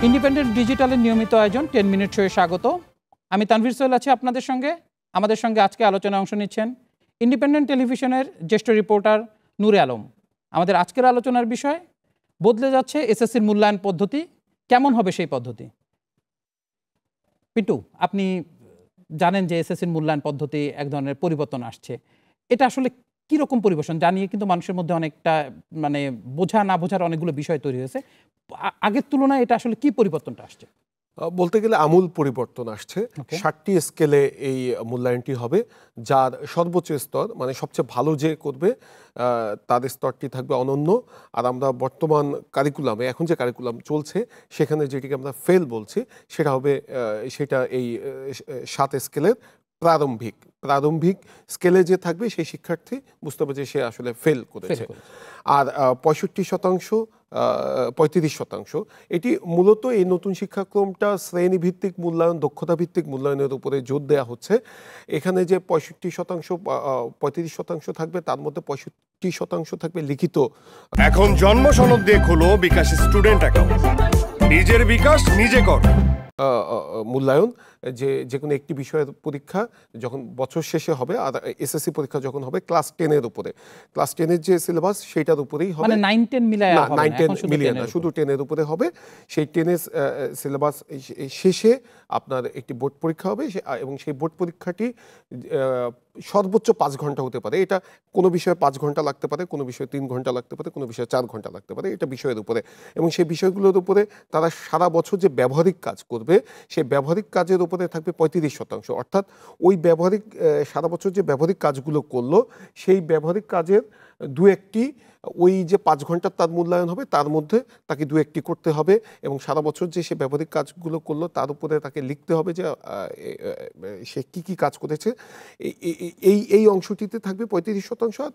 Independent ডিজিটালের নিয়মিত আয়োজন 10 minute শোয়ে স্বাগত। আমি তানভীর সোহেল আছি আপনাদের সঙ্গে। আমাদের সঙ্গে আজকে আলোচনায় অংশ নিচ্ছেন ইন্ডিপেন্ডেন্ট টেলিভিশনের জ্যেষ্ঠ রিপোর্টার নূরে আলম। আমাদের আজকের আলোচনার বিষয় বদলে যাচ্ছে এসএসসির মূল্যায়ন পদ্ধতি, কেমন হবে সেই পদ্ধতি। পিটু, আপনি জানেন যে এসএসসির মূল্যায়ন পদ্ধতি এক ধরনের পরিবর্তন আসছে। এটা আসলে কীরকম পরিবর্তন জানিয়ে কিন্তু মানুষের মধ্যে অনেকটা বোঝা না বোঝার অনেকগুলো বিষয় তৈরি হয়েছে। আগের তুলনায় এটা আসলে কি পরিবর্তনটা আসছে? বলতে গেলে আমূল পরিবর্তন আসছে। 60টি স্কেলে এই মূল্যায়নটি হবে, যার সর্বোচ্চ স্তর মানে সবচেয়ে ভালো যে করবে তার স্তরটি থাকবে অনন্য। আর আমরা বর্তমান কারিকুলামে এখন যে কারিকুলাম চলছে সেখানে যেটিকে আমরা ফেল বলছি সেটা এই 7 স্কেলের প্রারম্ভিক স্কেলে যে থাকবে সেই শিক্ষার্থী বুঝতে হবে যে সে আসলে ফেল করেছে। আর 35% এটি মূলত এই নতুন শিক্ষাক্রমটা শ্রেণীভিত্তিক মূল্যায়ন, দক্ষতা ভিত্তিক মূল্যায়নের উপরে জোর দেওয়া হচ্ছে। এখানে যে 35% থাকবে তার মধ্যে 65% থাকবে লিখিত। এখন জন্ম সনদ দিয়ে খোলো বিকাশ স্টুডেন্ট অ্যাকাউন্ট, নিজের বিকাশ নিজে কর। মূল্যায়ন যে কোনো একটি বিষয়ের পরীক্ষা যখন বছর শেষে হবে, আর এসএসসি পরীক্ষা যখন হবে ক্লাস 10-এর উপরে, ক্লাস 10-এর যে সিলেবাস সেটার উপরেই হবে, মানে 9-10 মিলিয়ে না, শুধু 10-এর উপরে হবে। সেই 10-এর সিলেবাস শেষে আপনার একটি বোর্ড পরীক্ষা হবে এবং সেই বোর্ড পরীক্ষাটি সর্বোচ্চ 5 ঘন্টা হতে পারে। এটা কোনো বিষয়ে 5 ঘন্টা লাগতে পারে, কোনো বিষয়ে 3 ঘন্টা লাগতে পারে, কোনো বিষয়ে 4 ঘন্টা লাগতে পারে, এটা বিষয়ের উপরে। এবং সেই বিষয়গুলোর উপরে তারা সারা বছর যে ব্যবহারিক কাজ করবে সেই ব্যবহারিক কাজের উপরে থাকবে 35%। অর্থাৎ ওই সারা বছর যে ব্যবহারিক কাজগুলো করলো সেই ব্যবহারিক কাজের দু একটি ওই যে 5 ঘন্টার তার মূল্যায়ন হবে তার মধ্যে তাকে 2-1টি করতে হবে, এবং সারা বছর যে সে ব্যবহারিক কাজগুলো করলো তার উপরে তাকে লিখতে হবে যে সে কি কাজ করেছে। এই অংশটিতে থাকবে 35%,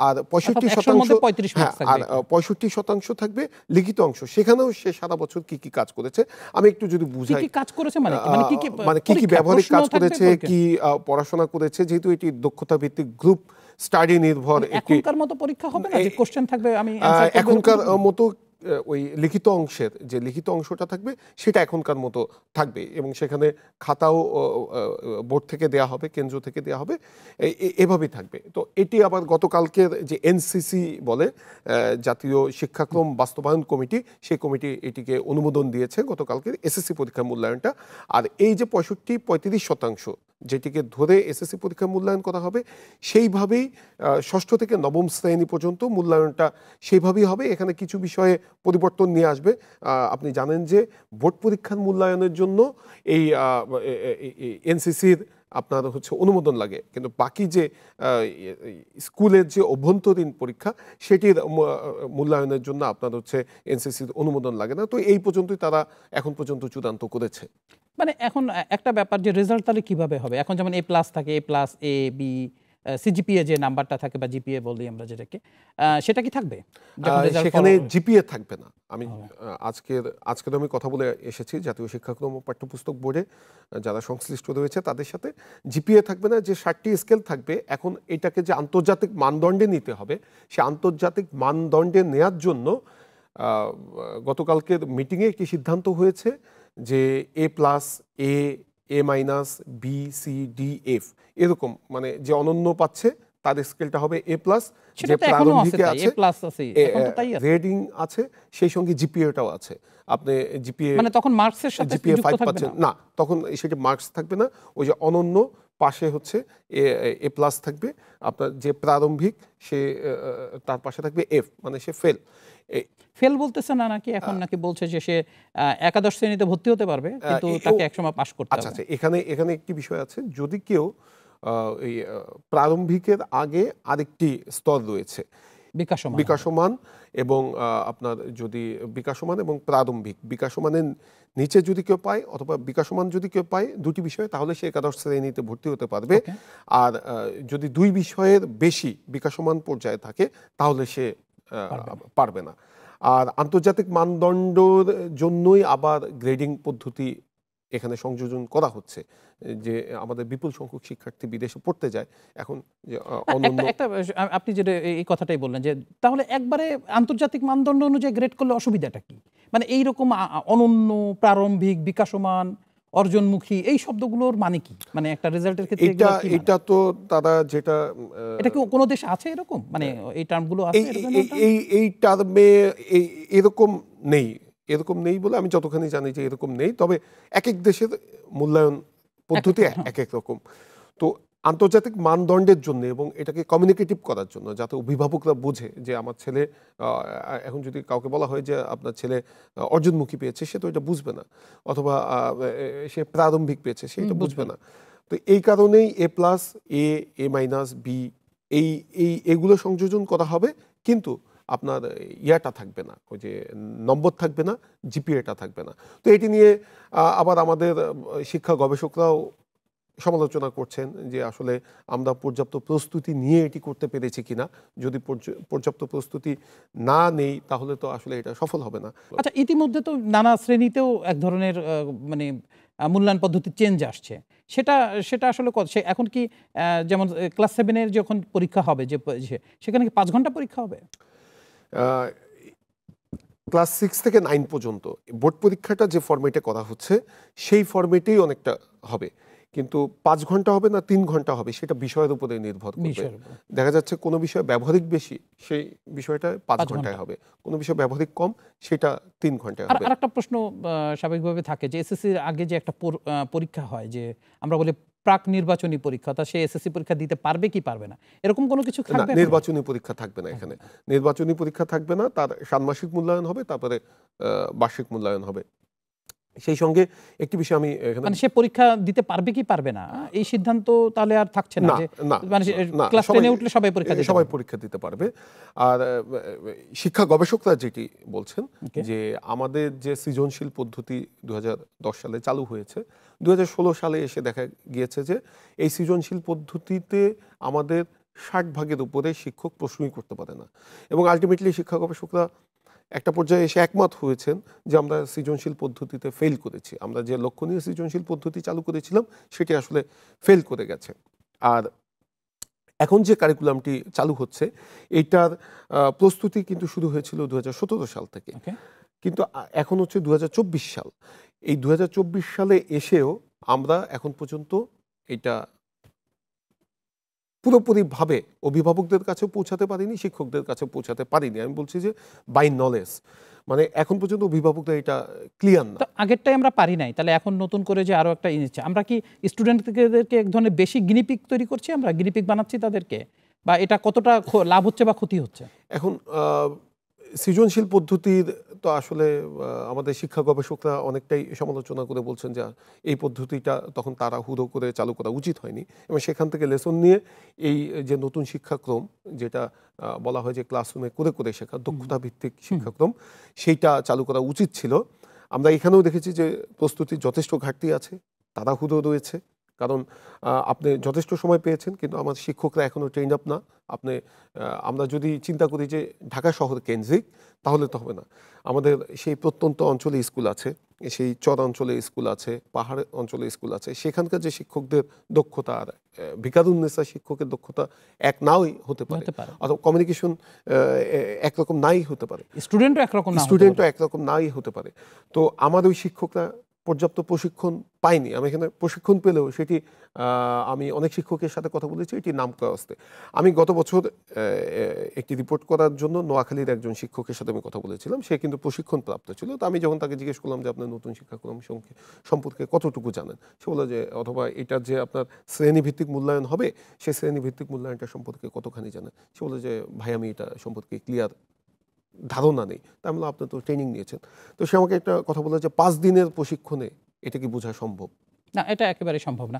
আর 65% থাকবে লিখিত অংশ। সেখানেও সে সারা বছর কি কাজ করেছে। আমি একটু যদি বুঝাই কাজ করেছে মানে কি ব্যবহারিক কাজ করেছে, কি পড়াশোনা করেছে, যেহেতু এটি দক্ষতা ভিত্তিক গ্রুপ স্টাডি নির্ভর। এখনকার মতো পরীক্ষা হবে না যে কোশ্চেন থাকবে, আমি এখনকার মতো ওই লিখিত অংশটা থাকবে সেটা এখনকার মতো থাকবে, এবং সেখানে খাতাও বোর্ড থেকে দেয়া হবে, কেন্দ্র থেকে দেয়া হবে, এভাবেই থাকবে। তো এটি আবার গতকালকের যে এনসিসি বলে জাতীয় শিক্ষাক্রম বাস্তবায়ন কমিটি, সেই কমিটি এটিকে অনুমোদন দিয়েছে গতকালকের এসএসসি পরীক্ষার মূল্যায়নটা। আর এই যে 35% যেটিকে ধরে এসএসসি পরীক্ষা মূল্যায়ন করা হবে সেইভাবেই 6ষ্ঠ থেকে 9ম শ্রেণী পর্যন্ত মূল্যায়নটা সেইভাবেই হবে। এখানে কিছু বিষয়ে পরিবর্তন নিয়ে আসবে। আপনি জানেন যে বোর্ড পরীক্ষার মূল্যায়নের জন্য এই এনসিসির আপনার অনুমোদন লাগে, কিন্তু বাকি যে স্কুলের যে অভ্যন্তরীণ পরীক্ষা সেটির মূল্যায়নের জন্য আপনার এনসিসির অনুমোদন লাগে না। তো এই পর্যন্তই তারা এখন পর্যন্ত চূড়ান্ত করেছে। মানে এখন একটা ব্যাপার যে রেজাল্ট তাহলে কিভাবে হবে। এখন যেমন A+ থাকে, A+, A, B, সিজিপিএ যে নাম্বারটা থাকে বা জিপিএ বলি আমরা যেটাকে, সেটা কি থাকবে? সেখানে জিপিএ থাকবে না। আজকের আমি কথা বলে এসেছি জাতীয় শিক্ষাক্রম ও পাঠ্যপুস্তক বোর্ডে যারা সংশ্লিষ্ট রয়েছে তাদের সাথে। জিপিএ থাকবে না। যে 60টি স্কেল থাকবে, এখন এটাকে যে আন্তর্জাতিক মানদণ্ডে নিতে হবে, সে আন্তর্জাতিক মানদণ্ডে নেয়ার জন্য গতকালকের মিটিংয়ে একটি সিদ্ধান্ত হয়েছে যে A+, A, A-, B, C, D, F এরকম, মানে যে অনন্য পাচ্ছে তার স্কেলটা হবে A+, যে প্রারম্ভিকে আছে রেটিং আছে, সেই সঙ্গে জিপিএটাও আছে। আপনি জিপিএ মানে তখন মার্কসের সাথে জিপিএ 5 পাচ্ছেন না, তখন সেটা মার্কস থাকবে না। ওই যে অনন্য পাশে A+ থাকবে আপনার যে প্রারম্ভিক, সে তার পাশে থাকবে F, মানে সে ফেল বলতেছে না নাকি এখন, নাকি বলছে যে সে একাদশ শ্রেণীতে ভর্তি হতে পারবে কিন্তু তাকে একসময় পাস করতে হবে। আচ্ছা, এখানে একটি বিষয় আছে। যদি কেউ এই প্রারম্ভিকের আগে আরেকটি স্তর রয়েছে বিকাশমান, এবং আপনার যদি বিকাশমান এবং প্রারম্ভিক, বিকাশমানের নিচে যদি কেউ পায় অথবা বিকাশমান যদি কেউ পায়, দুটি বিষয়ে, তাহলে সে একাদশ শ্রেণীতে ভর্তি হতে পারবে। আর যদি 2 বিষয়ের বেশি বিকাশমান পর্যায়ে থাকে তাহলে সে পারবে না। আর আন্তর্জাতিক মানদণ্ডের জন্যই আবার গ্রেডিং পদ্ধতি এখানে সংযোজন করা হচ্ছে, যে আমাদের বিপুল সংখ্যক শিক্ষার্থী বিদেশে পড়তে যায় এখন। আপনি যেটা এই কথাটাই বললেন যে তাহলে একবারে আন্তর্জাতিক মানদণ্ড অনুযায়ী গ্রেড করলে অসুবিধাটা কি? মানে এইরকম অনন্য, প্রারম্ভিক, বিকাশমান, অর্জনমুখী এই শব্দগুলোর মানে কি? মানে একটা রেজাল্টের ক্ষেত্রে এটা এগুলো কি মানে? এটা তো তারা যেটা এটা কি কোনো দেশে আছে এরকম? মানে এই টার্মগুলো আছে এই এরকম এই এই এই টার্মে এরকম নেই, এরকম নেই বলে আমি যতখানি জানি যে এরকম নেই। তবে এক এক দেশের মূল্যায়ন পদ্ধতি এক এক রকম। তো আন্তর্জাতিক মানদণ্ডের জন্য এবং এটাকে কমিউনিকেটিভ করার জন্য, যাতে অভিভাবকরা বোঝে যে আমার ছেলে এখন যদি কাউকে বলা হয় যে আপনার ছেলে অর্জনমুখী পেয়েছে, সে তো এটা বুঝবে না, অথবা সে প্রারম্ভিক পেয়েছে, সে এটা বুঝবে না। তো এই কারণেই A+, A-, B এই এই এগুলো সংযোজন করা হবে, কিন্তু আপনার ইয়াটা থাকবে না, ওই যে নম্বর থাকবে না, জিপিএটা থাকবে না। তো এটি নিয়ে আবার আমাদের শিক্ষা গবেষকরাও সমালোচনা করছেন যে আসলে আমরা পর্যাপ্ত প্রস্তুতি নিয়ে এটি করতে পেরেছি কিনা। যদি পর্যাপ্ত প্রস্তুতি না নেই তাহলে তো আসলে এটা সফল হবে না। আচ্ছা, ইতিমধ্যে তো নানা শ্রেণীতেও এক ধরনের মানে মূল্যায়ন পদ্ধতি চেঞ্জ আসছে। সেটা সেটা আসলে সে এখন কি যেমন ক্লাস 7-এর যখন পরীক্ষা হবে সেখানে কি 5 ঘন্টা পরীক্ষা হবে? ক্লাস 6 থেকে 9 পর্যন্ত বোর্ড পরীক্ষাটা যে ফরম্যাটে করা হচ্ছে সেই ফরম্যাটেই অনেকটা হবে, কিন্তু 5 ঘন্টা হবে না 3 ঘন্টা হবে সেটা বিষয়ের উপরে নির্ভর করবে। দেখা যাচ্ছে কোনো বিষয় ব্যবহারিক বেশি, সেই বিষয়টা 5 ঘন্টায় হবে, কোনো বিষয় ব্যবহারিক কম, সেটা 3 ঘন্টায় হবে। আর একটা প্রশ্ন স্বাভাবিকভাবে থাকে যে এসএসসির আগে যে একটা পরীক্ষা হয়, যে আমরা বলি প্রাক নির্বাচনী পরীক্ষা, তা সে এসএসসি পরীক্ষা দিতে পারবে কি পারবে না, এরকম কোনো কিছু না, থাকবে? নির্বাচনী পরীক্ষা থাকবে না এখানে, নির্বাচনী পরীক্ষা থাকবে না, তার ষান্মাসিক মূল্যায়ন হবে, তারপরে বার্ষিক মূল্যায়ন হবে। সেই সঙ্গে একটি বিষয় আমি এখানে, মানে সে পরীক্ষা দিতে পারবে কি পারবে না এই সিদ্ধান্ত তাহলে আর থাকছে না, যে মানে ক্লাস 10-এ উঠলে সবাই পরীক্ষা দিতে পারবে। আর শিক্ষা গবেষকরা যেটি বলছেন যে আমাদের যে সৃজনশীল পদ্ধতি 2010 সালে চালু হয়েছে, 2016 সালে এসে দেখা গিয়েছে যে এই সৃজনশীল পদ্ধতিতে আমাদের 60% উপরে শিক্ষক প্রশ্নই করতে পারে না, এবং আলটিমেটলি শিক্ষা গবেষকরা একটা পর্যায়ে এসে একমত হয়েছেন যে আমরা সৃজনশীল পদ্ধতিতে ফেল করেছি, আমরা যে লক্ষণীয় সৃজনশীল পদ্ধতি চালু করেছিলাম সেটি আসলে ফেল করে গেছে। আর এখন যে কারিকুলামটি চালু হচ্ছে এইটার প্রস্তুতি কিন্তু শুরু হয়েছিল 2017 সাল থেকে, কিন্তু এখন হচ্ছে 2024 সাল। এই 2024 সালে এসেও আমরা এখন পর্যন্ত এটা পুরোপুরিভাবে অভিভাবকদের কাছে পৌঁছাতে পারিনি, শিক্ষকদের কাছে পৌঁছাতে পারিনি। আমি বলছি যে বাই নলেজ, মানে এখন পর্যন্ত অভিভাবকরা এটা ক্লিয়ার না। আগেরটাই আমরা পারি নাই, তাহলে এখন নতুন করে যে আরো একটা নিচ্ছে, আমরা কি স্টুডেন্টদেরকে এক ধরনের বেশি গিনিপিক তৈরি করছি, আমরা গিনিপিক বানাচ্ছি তাদেরকে, বা এটা কতটা লাভ হচ্ছে বা ক্ষতি হচ্ছে? এখন সৃজনশীল পদ্ধতির তো আসলে আমাদের শিক্ষা গবেষকরা অনেকটাই সমালোচনা করে বলছেন যে এই পদ্ধতিটা তখন তাড়াহুড়ো করে চালু করা উচিত হয়নি, এবং সেখান থেকে লেসন নিয়ে এই যে নতুন শিক্ষাক্রম, যেটা বলা হয় যে ক্লাসরুমে করে করে শেখা, দক্ষতা ভিত্তিক শিক্ষাক্রম, সেইটা চালু করা উচিত ছিল। আমরা এখানেও দেখেছি যে প্রস্তুতির যথেষ্ট ঘাটতি আছে, তাড়াহুড়ো রয়েছে, কারণ আপনি যথেষ্ট সময় পেয়েছেন কিন্তু আমার শিক্ষকরা এখনও ট্রেন্ড আপ না। আমরা যদি চিন্তা করি যে ঢাকা শহর কেন্দ্রিক, তাহলে তো হবে না। আমাদের সেই প্রত্যন্ত অঞ্চলে স্কুল আছে, সেই চর অঞ্চলে স্কুল আছে, পাহাড় অঞ্চলে স্কুল আছে, সেখানকার যে শিক্ষকদের দক্ষতা আর ভিকারুন্নেসা শিক্ষকের দক্ষতা এক নাই হতে পারে, অথবা কমিউনিকেশন একরকম নাই হতে পারে, স্টুডেন্টও একরকম নাই হতে পারে। তো আমার ওই শিক্ষকরা পর্যাপ্ত প্রশিক্ষণ পাইনি। আমি এখানে প্রশিক্ষণ পেলেও সেটি আমি অনেক শিক্ষকের সাথে কথা বলেছি, এটি নাম করাস্তে। আমি গত বছর একটি রিপোর্ট করার জন্য নোয়াখালীর একজন শিক্ষকের সাথে আমি কথা বলেছিলাম, সে কিন্তু প্রশিক্ষণ প্রাপ্ত ছিল। তো আমি যখন তাকে জিজ্ঞেস করলাম যে আপনার নতুন শিক্ষাক্রম সম্পর্কে কতটুকু জানেন, সে বলল যে অথবা এটা যে আপনার শ্রেণীভিত্তিক মূল্যায়ন হবে, সেই শ্রেণীভিত্তিক মূল্যায়নটা সম্পর্কে কতখানি জানেন। সে বলল যে ভাই আমি এটা সম্পর্কে ক্লিয়ার ধারণা নেই। তাই বললাম আপনি তো ট্রেনিং নিয়েছেন। তো সে আমাকে একটা কথা বলল যে 5 দিনের প্রশিক্ষণে এটা কি বোঝা সম্ভব? না, এটা একেবারে সম্ভব না।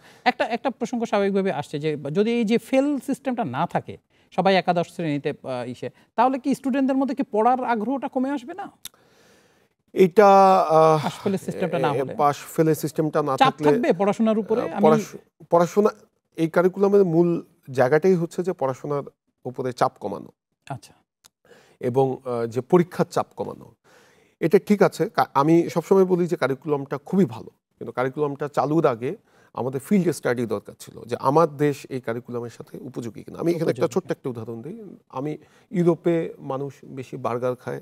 একটা প্রসঙ্গ স্বাভাবিকভাবে আসছে যে যদি এই যে ফেল সিস্টেমটা না থাকে, সবাই একাদশ শ্রেণীতে তাহলে কি স্টুডেন্টদের মধ্যে কি পড়ার আগ্রহটা কমে আসবে না? এটা পাশ ফেলের সিস্টেমটা না থাকলে পড়াশোনার উপরে, পড়াশোনা এই কারিকুলামের মূল জায়গাটাই হচ্ছে যে পড়াশোনার উপরে চাপ কমানো, আচ্ছা, এবং যে পরীক্ষার চাপ কমানো। এটা ঠিক আছে, আমি সবসময় বলি যে কারিকুলামটা খুবই ভালো, কিন্তু কারিকুলামটা চালুর আগে আমাদের ফিল্ড স্টাডি দরকার ছিল যে আমার দেশ এই কারিকুলামের সাথে উপযোগী কিনা। আমি এখানে একটা ছোট্ট একটা উদাহরণ দিই। আমি ইউরোপে মানুষ বেশি বার্গার খায়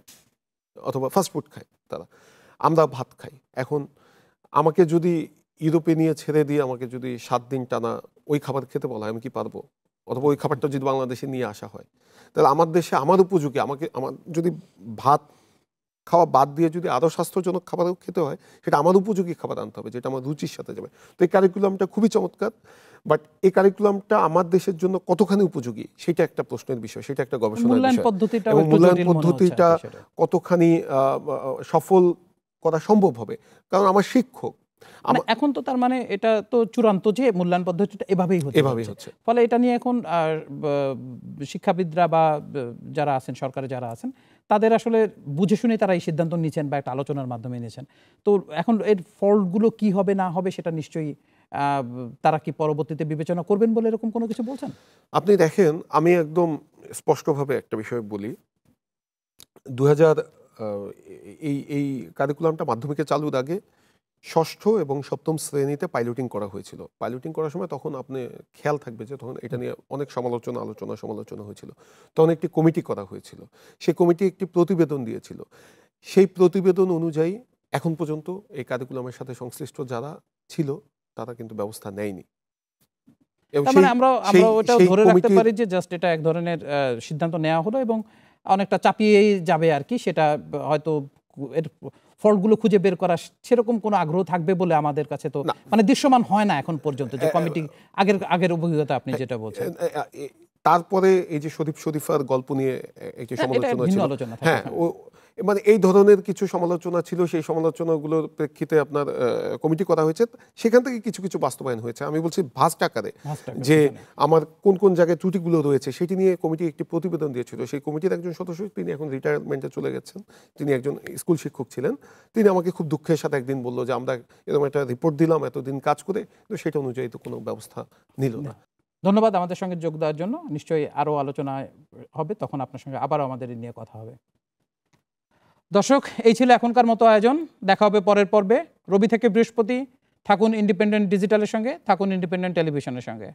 অথবা ফাস্টফুড খায়, তারা। আমরা ভাত খাই। এখন আমাকে যদি ইউরোপে নিয়ে ছেড়ে দিয়ে আমাকে যদি 7 দিন টানা ওই খাবার খেতে বলা হয়, আমি কি পারবো? অথবা ওই খাবারটা যদি বাংলাদেশে নিয়ে আসা হয়, তাহলে আমার দেশে আমার উপযোগী, আমার যদি ভাত খাওয়া বাদ দিয়ে যদি আরও স্বাস্থ্যজনক খাবারও খেতে হয়, সেটা আমার উপযোগী খাবার আনতে হবে, যেটা আমার রুচির সাথে যাবে। তো এই কারিকুলামটা খুবই চমৎকার, বাট এই কারিকুলামটা আমার দেশের জন্য কতখানি উপযোগী সেটা একটা প্রশ্নের বিষয়, সেটা একটা গবেষণার মূল্যায়ন বিষয়। পদ্ধতিটা এবং একটু মূল্যায়ন জটিল মনে হচ্ছে পদ্ধতিটা বিষয়টা। কতখানি সফল করা সম্ভব হবে, কারণ আমার শিক্ষক মানে এখন তো তার মানে এটা তো চূড়ান্ত যে মূল্যায়ন পদ্ধতিটা এভাবেই হচ্ছে। ফলে এটা নিয়ে এখন শিক্ষাবিদরা বা যারা আছেন, সরকারে যারা আছেন, তাদের আসলে বুঝে শুনে তারা এই সিদ্ধান্ত নিয়েছেন বা একটা আলোচনার মাধ্যমে নিয়েছেন। তো এখন এর ফলগুলো কি হবে না হবে সেটা নিশ্চয়ই তারা কি পরবর্তীতে বিবেচনা করবেন বলে এরকম কোনো কিছু বলছেন? আপনি দেখেন, আমি একদম স্পষ্টভাবে একটা বিষয় বলি। 2000 এই কারিকুলামটা মাধ্যমিকে চালুর আগে ষষ্ঠ এবং সপ্তম শ্রেণীতে পাইলটিং করা হয়েছিল। পাইলটিং করার সময় তখন আপনি খেয়াল থাকবে যে তখন এটা নিয়ে অনেক সমালোচনা হয়েছিল। তখন একটি কমিটি করা হয়েছিল। সেই কমিটি একটি প্রতিবেদন দিয়েছিল। সেই প্রতিবেদন অনুযায়ী এখন পর্যন্ত এই কারিকুলামের সাথে সংশ্লিষ্ট যারা ছিল তারা কিন্তু ব্যবস্থা নেয়নি। এবং তার মানে আমরা ওটাও ধরে রাখতে কমিটির পারি যে জাস্ট এটা এক ধরনের সিদ্ধান্ত নেওয়া হলো এবং অনেকটা চাপিয়েই যাবে আর কি। সেটা হয়তো এর ফলগুলো খুঁজে বের করা সেরকম কোনো আগ্রহ থাকবে বলে আমাদের কাছে তো মানে দৃশ্যমান হয় না এখন পর্যন্ত, যে কমিটি আগের অভিজ্ঞতা আপনি যেটা বলছেন। তারপরে এই যে শরীফার গল্প নিয়ে একটি সমালোচনা ছিল, হ্যাঁ, ছিল। মানে এই ধরনের কিছু সমালোচনা ছিল। সেই সমালোচনাগুলোর প্রেক্ষিতে আপনার কমিটি করা হয়েছে, সেখান থেকে কিছু কিছু বাস্তবায়ন হয়েছে। আমি বলছি ভাস্ট আকারে যে আমার কোন কোন জায়গায় ত্রুটিগুলো রয়েছে সেটি নিয়ে কমিটি একটি প্রতিবেদন দিয়েছিল। সেই কমিটির একজন সদস্য, তিনি এখন রিটায়ারমেন্টে চলে গেছেন, তিনি একজন স্কুল শিক্ষক ছিলেন। তিনি আমাকে খুব দুঃখের সাথে একদিন বললো যে আমরা এরকম একটা রিপোর্ট দিলাম এতদিন কাজ করে, কিন্তু সেটা অনুযায়ী তো কোনো ব্যবস্থা নিল না। ধন্যবাদ আমাদের সঙ্গে যোগ দেওয়ার জন্য। নিশ্চয়ই আরও আলোচনা হবে, তখন আপনার সঙ্গে আবারও আমাদের নিয়ে কথা হবে। দর্শক, এই ছিল এখনকার মতো আয়োজন। দেখা হবে পরের পর্বে। রবি থেকে বৃহস্পতি থাকুন ইন্ডিপেন্ডেন্ট ডিজিটালের সঙ্গে, থাকুন ইন্ডিপেন্ডেন্ট টেলিভিশনের সঙ্গে।